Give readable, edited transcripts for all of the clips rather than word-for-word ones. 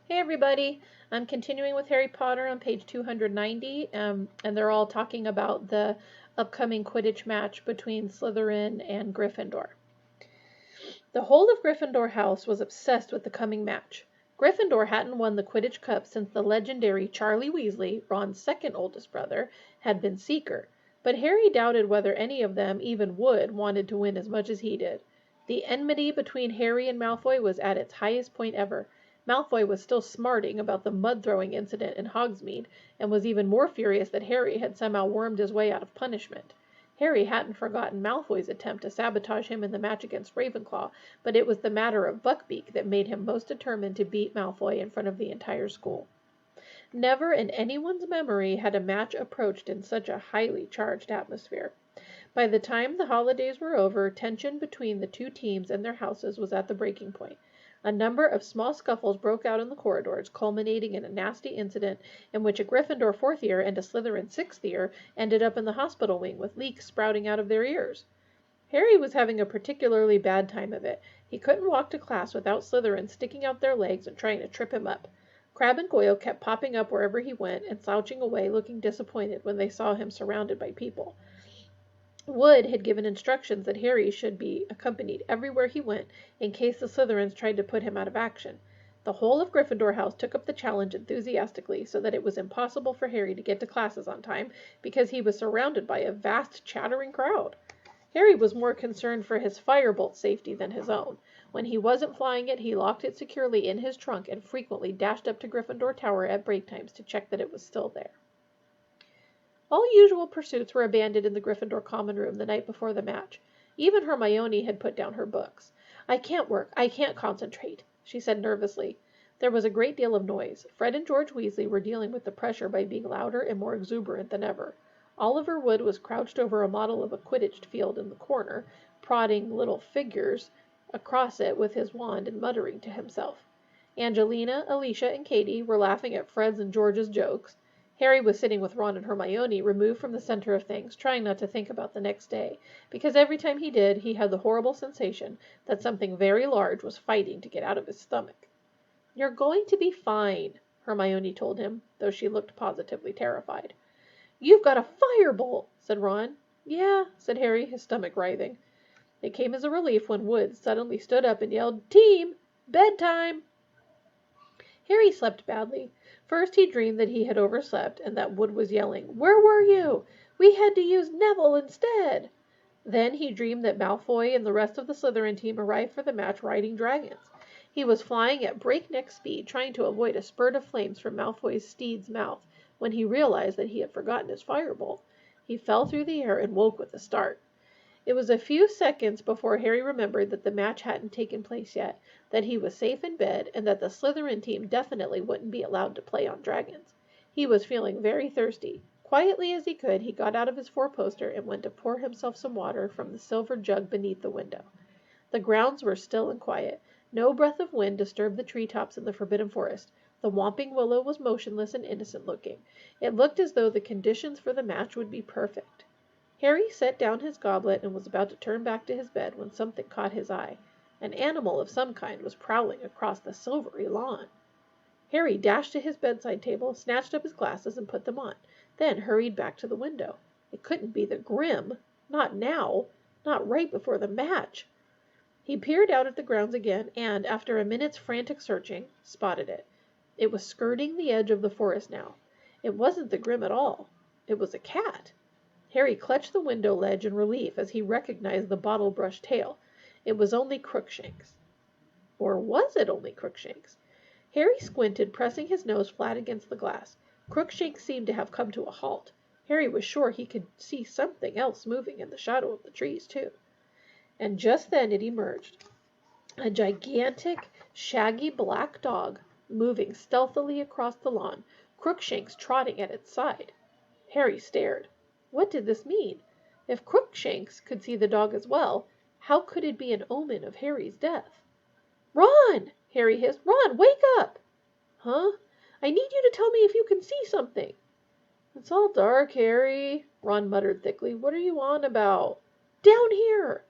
Hey everybody, I'm continuing with Harry Potter on page 290, and they're all talking about the upcoming Quidditch match between Slytherin and Gryffindor. The whole of Gryffindor House was obsessed with the coming match. Gryffindor hadn't won the Quidditch Cup since the legendary Charlie Weasley, Ron's second oldest brother, had been Seeker, but Harry doubted whether any of them, even Wood, wanted to win as much as he did. The enmity between Harry and Malfoy was at its highest point ever. Malfoy was still smarting about the mud-throwing incident in Hogsmeade, and was even more furious that Harry had somehow wormed his way out of punishment. Harry hadn't forgotten Malfoy's attempt to sabotage him in the match against Ravenclaw, but it was the matter of Buckbeak that made him most determined to beat Malfoy in front of the entire school. Never in anyone's memory had a match approached in such a highly charged atmosphere. By the time the holidays were over, tension between the two teams and their houses was at the breaking point. A number of small scuffles broke out in the corridors, culminating in a nasty incident in which a Gryffindor 4th year and a Slytherin 6th year ended up in the hospital wing with leaks sprouting out of their ears. Harry was having a particularly bad time of it. He couldn't walk to class without Slytherin sticking out their legs and trying to trip him up. Crabbe and Goyle kept popping up wherever he went and slouching away, looking disappointed when they saw him surrounded by people. Wood had given instructions that Harry should be accompanied everywhere he went in case the Slytherins tried to put him out of action. The whole of Gryffindor House took up the challenge enthusiastically, so that it was impossible for Harry to get to classes on time because he was surrounded by a vast chattering crowd. Harry was more concerned for his firebolt's safety than his own. When he wasn't flying it, he locked it securely in his trunk and frequently dashed up to Gryffindor Tower at break times to check that it was still there. All usual pursuits were abandoned in the Gryffindor common room the night before the match. Even Hermione had put down her books. "I can't work. I can't concentrate," she said nervously. There was a great deal of noise. Fred and George Weasley were dealing with the pressure by being louder and more exuberant than ever. Oliver Wood was crouched over a model of a Quidditch field in the corner, prodding little figures across it with his wand and muttering to himself. Angelina, Alicia, and Katie were laughing at Fred's and George's jokes. Harry was sitting with Ron and Hermione, removed from the center of things, trying not to think about the next day, because every time he did, he had the horrible sensation that something very large was fighting to get out of his stomach. "You're going to be fine," Hermione told him, though she looked positively terrified. "You've got a firebolt," said Ron. "Yeah," said Harry, his stomach writhing. It came as a relief when Wood suddenly stood up and yelled, "Team! Bedtime!" Harry slept badly. First he dreamed that he had overslept and that Wood was yelling, "Where were you? We had to use Neville instead." Then he dreamed that Malfoy and the rest of the Slytherin team arrived for the match riding dragons. He was flying at breakneck speed, trying to avoid a spurt of flames from Malfoy's steed's mouth, when he realized that he had forgotten his firebolt. He fell through the air and woke with a start. It was a few seconds before Harry remembered that the match hadn't taken place yet, that he was safe in bed, and that the Slytherin team definitely wouldn't be allowed to play on dragons. He was feeling very thirsty. Quietly as he could, he got out of his four-poster and went to pour himself some water from the silver jug beneath the window. The grounds were still and quiet. No breath of wind disturbed the treetops in the Forbidden Forest. The whomping willow was motionless and innocent-looking. It looked as though the conditions for the match would be perfect. Harry set down his goblet and was about to turn back to his bed when something caught his eye. An animal of some kind was prowling across the silvery lawn. Harry dashed to his bedside table, snatched up his glasses and put them on, then hurried back to the window. It couldn't be the Grim. Not now. Not right before the match. He peered out at the grounds again and, after a minute's frantic searching, spotted it. It was skirting the edge of the forest now. It wasn't the Grim at all. It was a cat. Harry clutched the window ledge in relief as he recognized the bottle-brush tail. It was only Crookshanks. Or was it only Crookshanks? Harry squinted, pressing his nose flat against the glass. Crookshanks seemed to have come to a halt. Harry was sure he could see something else moving in the shadow of the trees, too. And just then it emerged. A gigantic, shaggy black dog, moving stealthily across the lawn, Crookshanks trotting at its side. Harry stared. What did this mean? If Crookshanks could see the dog as well, how could it be an omen of Harry's death? "Ron!" Harry hissed. "Ron, wake up!" "Huh? I need you to tell me if you can see something." "It's all dark, Harry," Ron muttered thickly. "What are you on about?" "Down here!"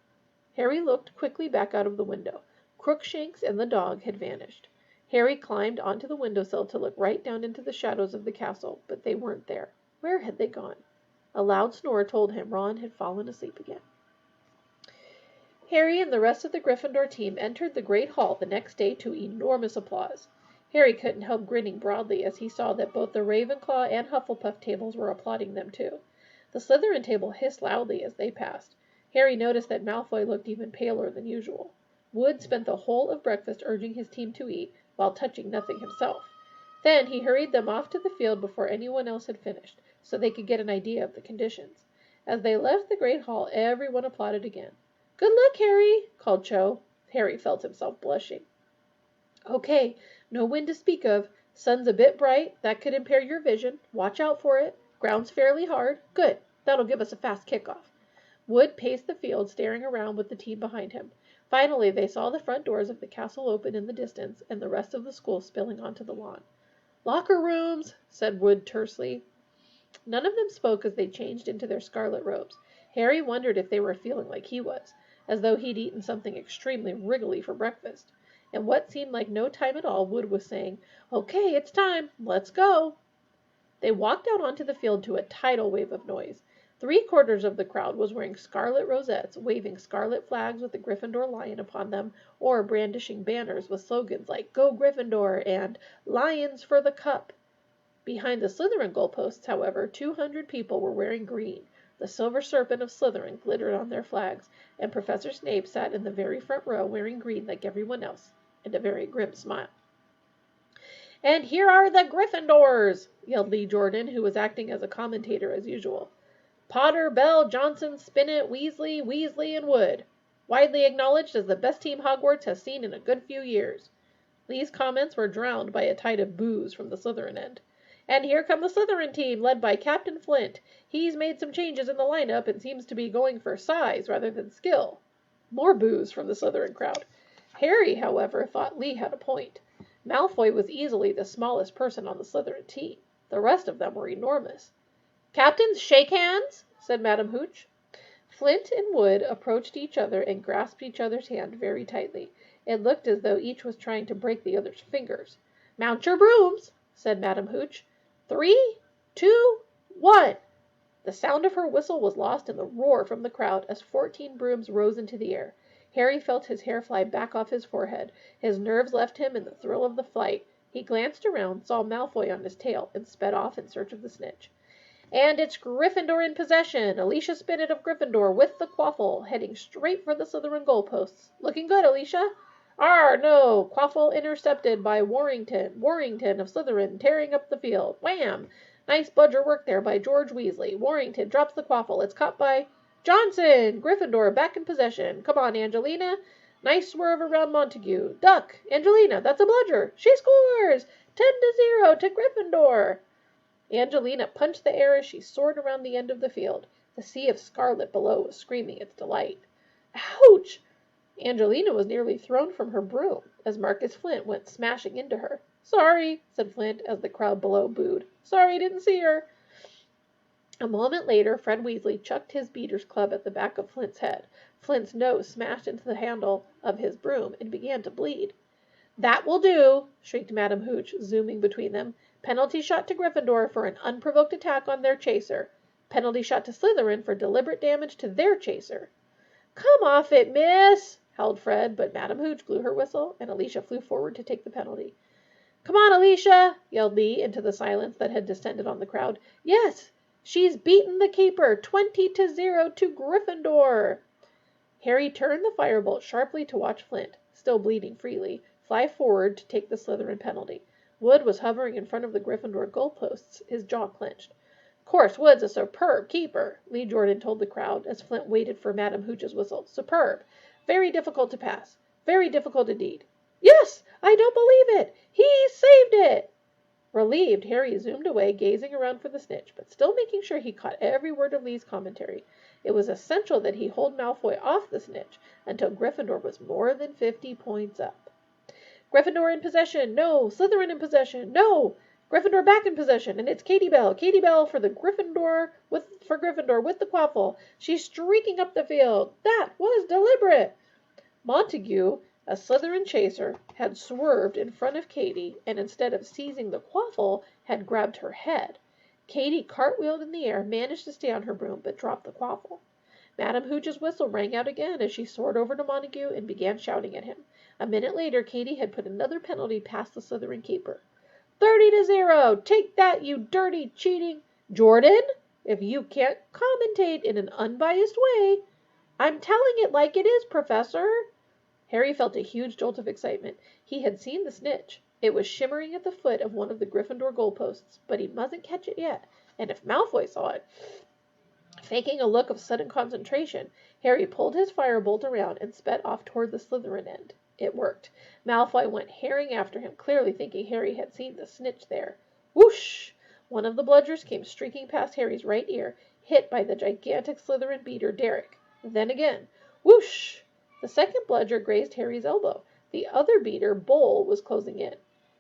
Harry looked quickly back out of the window. Crookshanks and the dog had vanished. Harry climbed onto the windowsill to look right down into the shadows of the castle, but they weren't there. Where had they gone? A loud snore told him Ron had fallen asleep again. Harry and the rest of the Gryffindor team entered the Great Hall the next day to enormous applause. Harry couldn't help grinning broadly as he saw that both the Ravenclaw and Hufflepuff tables were applauding them too. The Slytherin table hissed loudly as they passed. Harry noticed that Malfoy looked even paler than usual. Wood spent the whole of breakfast urging his team to eat, while touching nothing himself. Then he hurried them off to the field before anyone else had finished, so they could get an idea of the conditions. As they left the Great Hall, everyone applauded again. "Good luck, Harry," called Cho. Harry felt himself blushing. "Okay, no wind to speak of. Sun's a bit bright. That could impair your vision. Watch out for it. Ground's fairly hard. Good. That'll give us a fast kickoff." Wood paced the field, staring around with the team behind him. Finally, they saw the front doors of the castle open in the distance, and the rest of the school spilling onto the lawn. "Locker rooms," said Wood tersely. None of them spoke as they changed into their scarlet robes. Harry wondered if they were feeling like he was, as though he'd eaten something extremely wriggly for breakfast. In what seemed like no time at all, Wood was saying, "Okay, it's time. Let's go." They walked out onto the field to a tidal wave of noise. 3/4 of the crowd was wearing scarlet rosettes, waving scarlet flags with the Gryffindor lion upon them, or brandishing banners with slogans like "Go Gryffindor" and "Lions for the Cup." Behind the Slytherin goalposts, however, 200 people were wearing green. The silver serpent of Slytherin glittered on their flags, and Professor Snape sat in the very front row wearing green like everyone else, and a very grim smile. "And here are the Gryffindors!" yelled Lee Jordan, who was acting as a commentator as usual. "Potter, Bell, Johnson, Spinnet, Weasley, and Wood. Widely acknowledged as the best team Hogwarts has seen in a good few years." Lee's comments were drowned by a tide of boos from the Slytherin end. "And here come the Slytherin team, led by Captain Flint. He's made some changes in the lineup and seems to be going for size rather than skill." More boos from the Slytherin crowd. Harry, however, thought Lee had a point. Malfoy was easily the smallest person on the Slytherin team. The rest of them were enormous. "Captains, shake hands," said Madam Hooch. Flint and Wood approached each other and grasped each other's hand very tightly. It looked as though each was trying to break the other's fingers. "Mount your brooms," said Madam Hooch. 3, 2, 1. The sound of her whistle was lost in the roar from the crowd as 14 brooms rose into the air. Harry felt his hair fly back off his forehead. His nerves left him in the thrill of the flight. He glanced around, saw Malfoy on his tail, and sped off in search of the snitch. "And it's Gryffindor in possession. Alicia Spinnet of Gryffindor with the quaffle, heading straight for the Slytherin goalposts. Looking good, Alicia." No! Quaffle intercepted by Warrington of Slytherin, tearing up the field. Wham! Nice bludger work there by George Weasley. Warrington drops the quaffle. It's caught by Johnson. Gryffindor back in possession. Come on, Angelina. Nice swerve around Montague. Duck. Angelina, that's a bludger. She scores! 10-0 to Gryffindor. Angelina punched the air as she soared around the end of the field. The sea of scarlet below was screaming its delight. Ouch! Angelina was nearly thrown from her broom as Marcus Flint went smashing into her. "Sorry," said Flint as the crowd below booed. "Sorry, didn't see her." A moment later, Fred Weasley chucked his beater's club at the back of Flint's head. Flint's nose smashed into the handle of his broom and began to bleed. "That will do," shrieked Madam Hooch, zooming between them. "Penalty shot to Gryffindor for an unprovoked attack on their chaser. Penalty shot to Slytherin for deliberate damage to their chaser." "Come off it, miss!" howled Fred, but Madam Hooch blew her whistle, and Alicia flew forward to take the penalty. "Come on, Alicia!" yelled Lee into the silence that had descended on the crowd. "Yes! She's beaten the keeper! 20-0 to Gryffindor!" Harry turned the firebolt sharply to watch Flint, still bleeding freely, fly forward to take the Slytherin penalty. Wood was hovering in front of the Gryffindor goalposts, his jaw clenched. "Of course, Wood's a superb keeper," Lee Jordan told the crowd as Flint waited for Madam Hooch's whistle. "Superb. Very difficult to pass. Very difficult indeed." "Yes! I don't believe it! He saved it!" Relieved, Harry zoomed away, gazing around for the snitch, but still making sure he caught every word of Lee's commentary. It was essential that he hold Malfoy off the snitch until Gryffindor was more than 50 points up. "Gryffindor in possession! No! Slytherin in possession! No! Gryffindor back in possession, and it's Katie Bell for the Gryffindor with the quaffle. She's streaking up the field. That was deliberate." Montague, A Slytherin chaser had swerved in front of Katie and instead of seizing the quaffle, had grabbed her head. Katie cartwheeled in the air, managed to stay on her broom, but dropped the quaffle. Madam Hooch's whistle rang out again as she soared over to Montague and began shouting at him. A minute later, Katie had put another penalty past the Slytherin keeper. 30-0! Take that, you dirty, cheating... Jordan, if you can't commentate in an unbiased way... I'm telling it like it is, Professor. Harry felt a huge jolt of excitement. He had seen the snitch. It was shimmering at the foot of one of the Gryffindor goalposts, but he mustn't catch it yet. And if Malfoy saw it... Faking a look of sudden concentration, Harry pulled his firebolt around and sped off toward the Slytherin end. It worked. Malfoy went herring after him, clearly thinking Harry had seen the snitch there. Whoosh! One of the bludgers came streaking past Harry's right ear, hit by the gigantic Slytherin beater Derek. Then again. Whoosh! The second bludger grazed Harry's elbow. The other beater, Bull, was closing in.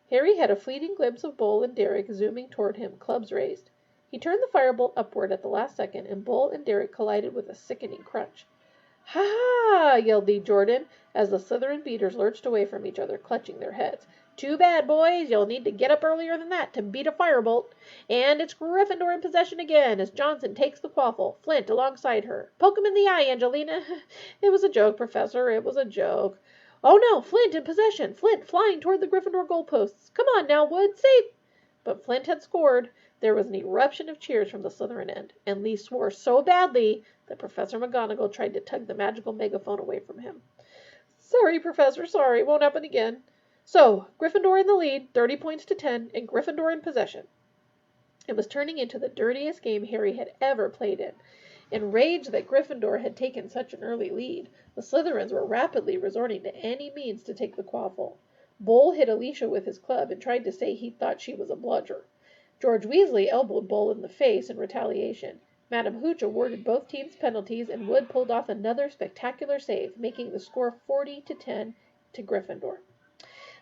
Harry had a fleeting glimpse of Bull and Derek zooming toward him, clubs raised. He turned the firebolt upward at the last second, and Bull and Derek collided with a sickening crunch. Ha ha! Yelled Lee Jordan, as the Slytherin beaters lurched away from each other, clutching their heads. Too bad, boys. You'll need to get up earlier than that to beat a firebolt. And it's Gryffindor in possession again, as Johnson takes the quaffle, Flint alongside her. Poke him in the eye, Angelina. It was a joke, Professor. It was a joke. Oh no, Flint in possession. Flint flying toward the Gryffindor goalposts. Come on now, Wood. Safe. But Flint had scored. There was an eruption of cheers from the Slytherin end, and Lee swore so badly that Professor McGonagall tried to tug the magical megaphone away from him. Sorry, Professor, sorry. Won't happen again. So, Gryffindor in the lead, 30 points to 10, and Gryffindor in possession. It was turning into the dirtiest game Harry had ever played in. Enraged that Gryffindor had taken such an early lead, the Slytherins were rapidly resorting to any means to take the quaffle. Bull hit Alicia with his club and tried to say he thought she was a bludger. George Weasley elbowed Bull in the face in retaliation. Madam Hooch awarded both teams penalties, and Wood pulled off another spectacular save, making the score 40-10 to Gryffindor.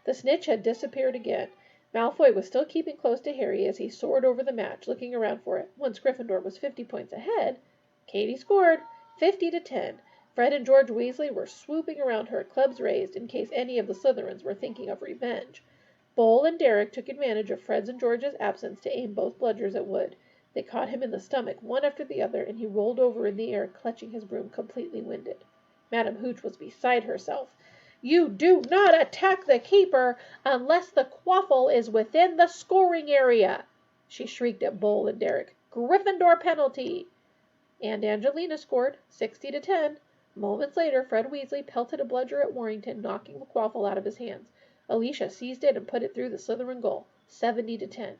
The snitch had disappeared again. Malfoy was still keeping close to Harry as he soared over the match, looking around for it. Once Gryffindor was 50 points ahead, Katie scored 50-10. Fred and George Weasley were swooping around her, clubs raised, in case any of the Slytherins were thinking of revenge. Bull and Derek took advantage of Fred's and George's absence to aim both bludgers at Wood. They caught him in the stomach, one after the other, and he rolled over in the air, clutching his broom, completely winded. Madam Hooch was beside herself. You do not attack the keeper unless the quaffle is within the scoring area, she shrieked at Bull and Derek. Gryffindor penalty! And Angelina scored 60-10. Moments later, Fred Weasley pelted a bludger at Warrington, knocking the quaffle out of his hands. Alicia seized it and put it through the Slytherin goal, 70-10.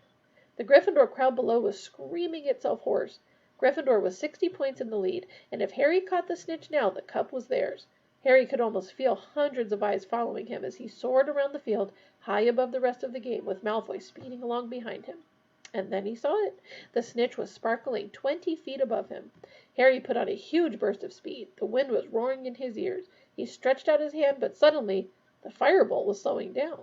The Gryffindor crowd below was screaming itself hoarse. Gryffindor was 60 points in the lead, and if Harry caught the snitch now, the cup was theirs. Harry could almost feel hundreds of eyes following him as he soared around the field, high above the rest of the game, with Malfoy speeding along behind him. And then he saw it. The snitch was sparkling 20 feet above him. Harry put on a huge burst of speed. The wind was roaring in his ears. He stretched out his hand, but suddenly the firebolt was slowing down.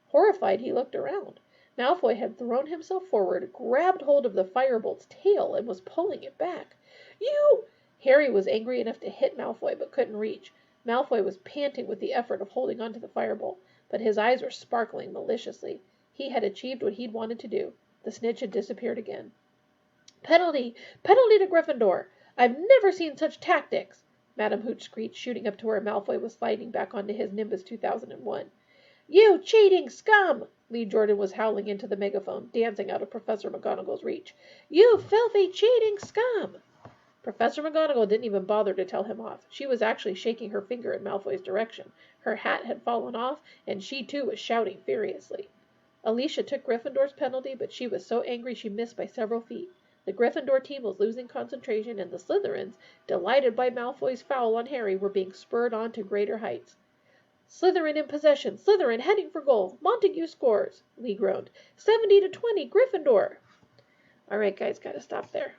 Horrified, he looked around. Malfoy had thrown himself forward, grabbed hold of the firebolt's tail, and was pulling it back. You! Harry was angry enough to hit Malfoy, but couldn't reach. Malfoy was panting with the effort of holding onto the firebolt, but his eyes were sparkling maliciously. He had achieved what he'd wanted to do. The snitch had disappeared again. Penalty! Penalty to Gryffindor! I've never seen such tactics! Madam Hooch screeched, shooting up to where Malfoy was sliding back onto his Nimbus 2001. You cheating scum! Lee Jordan was howling into the megaphone, dancing out of Professor McGonagall's reach. You filthy cheating scum! Professor McGonagall didn't even bother to tell him off. She was actually shaking her finger in Malfoy's direction. Her hat had fallen off, and she too was shouting furiously. Alicia took Gryffindor's penalty, but she was so angry she missed by several feet. The Gryffindor team was losing concentration, and the Slytherins, delighted by Malfoy's foul on Harry, were being spurred on to greater heights. Slytherin in possession. Slytherin heading for goal. Montague scores, Lee groaned. 70-20, Gryffindor. All right, guys, got to stop there.